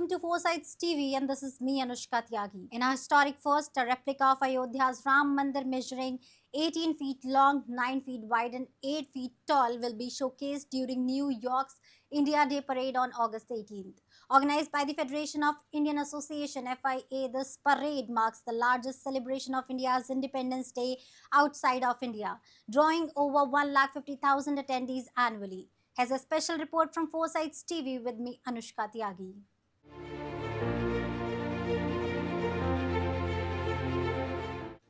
welcome to Foresights TV, and this is me, Anushka Tyagi. In a historic first, a replica of Ayodhya's Ram Mandir measuring 18 feet long, 9 feet wide, and 8 feet tall will be showcased during New York's India Day Parade on August 18th. Organized by the Federation of Indian Association (FIA), this parade marks the largest celebration of India's Independence Day outside of India, drawing over 150,000 attendees annually. Has a special report from Foresights TV with me, Anushka Tyagi.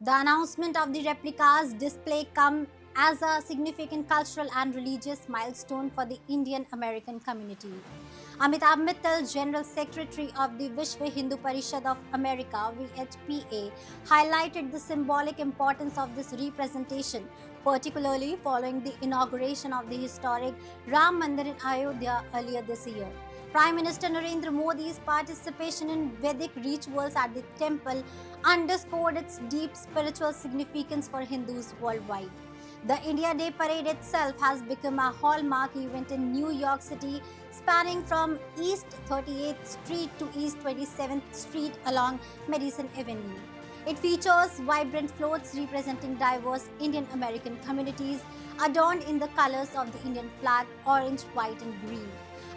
The announcement of the replica's display comes as a significant cultural and religious milestone for the Indian American community. Amitabh Mittal, General Secretary of the Vishwa Hindu Parishad of America (VHPA), highlighted the symbolic importance of this representation, particularly following the inauguration of the historic Ram Mandir in Ayodhya earlier this year. Prime Minister Narendra Modi's participation in Vedic rituals at the temple underscored its deep spiritual significance for Hindus worldwide. The India Day Parade itself has become a hallmark event in New York City, spanning from East 38th Street to East 27th Street along Madison Avenue. It features vibrant floats representing diverse Indian American communities, adorned in the colors of the Indian flag, orange, white, and green.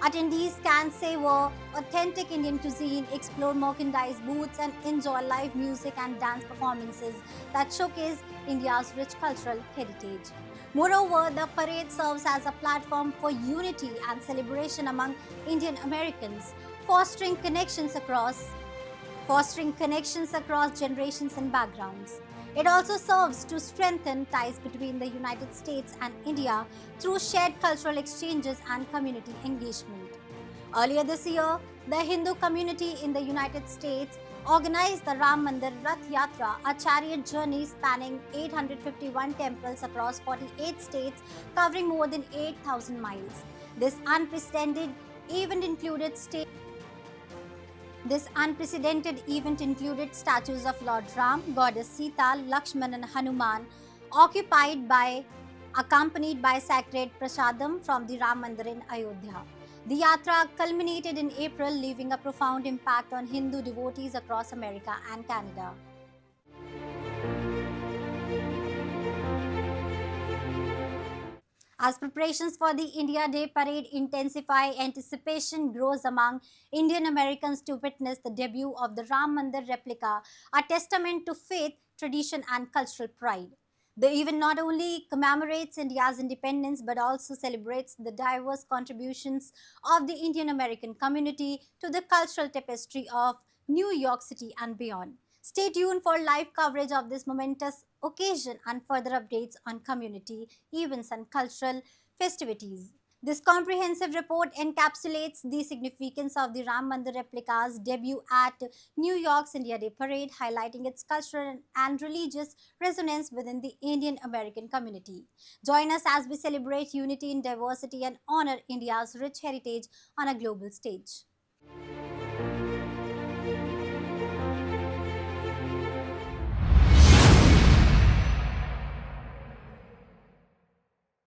Attendees can savor authentic Indian cuisine, explore merchandise booths, and enjoy live music and dance performances that showcase India's rich cultural heritage. Moreover, the parade serves as a platform for unity and celebration among Indian Americans, fostering connections across generations and backgrounds. It also serves to strengthen ties between the United States and India through shared cultural exchanges and community engagement. Earlier this year, the Hindu community in the United States organized the Ram Mandir Rath Yatra, a chariot journey spanning 851 temples across 48 states, covering more than 8,000 miles. This unprecedented event included statues of Lord Ram, Goddess Sita, Lakshman, and Hanuman, accompanied by sacred prasadam from the Ram Mandir in Ayodhya. The yatra culminated in April, leaving a profound impact on Hindu devotees across America and Canada. As preparations for the India Day Parade intensify, anticipation grows among Indian Americans to witness the debut of the Ram Mandir replica, a testament to faith, tradition, and cultural pride. The event not only commemorates India's independence but also celebrates the diverse contributions of the Indian American community to the cultural tapestry of New York City and beyond. Stay tuned for live coverage of this momentous occasion and further updates on community events and cultural festivities. This comprehensive report encapsulates the significance of the Ram Mandir replica's debut at New York's India Day Parade, highlighting its cultural and religious resonance within the Indian American community. Join us as we celebrate unity in diversity and honor India's rich heritage on a global stage.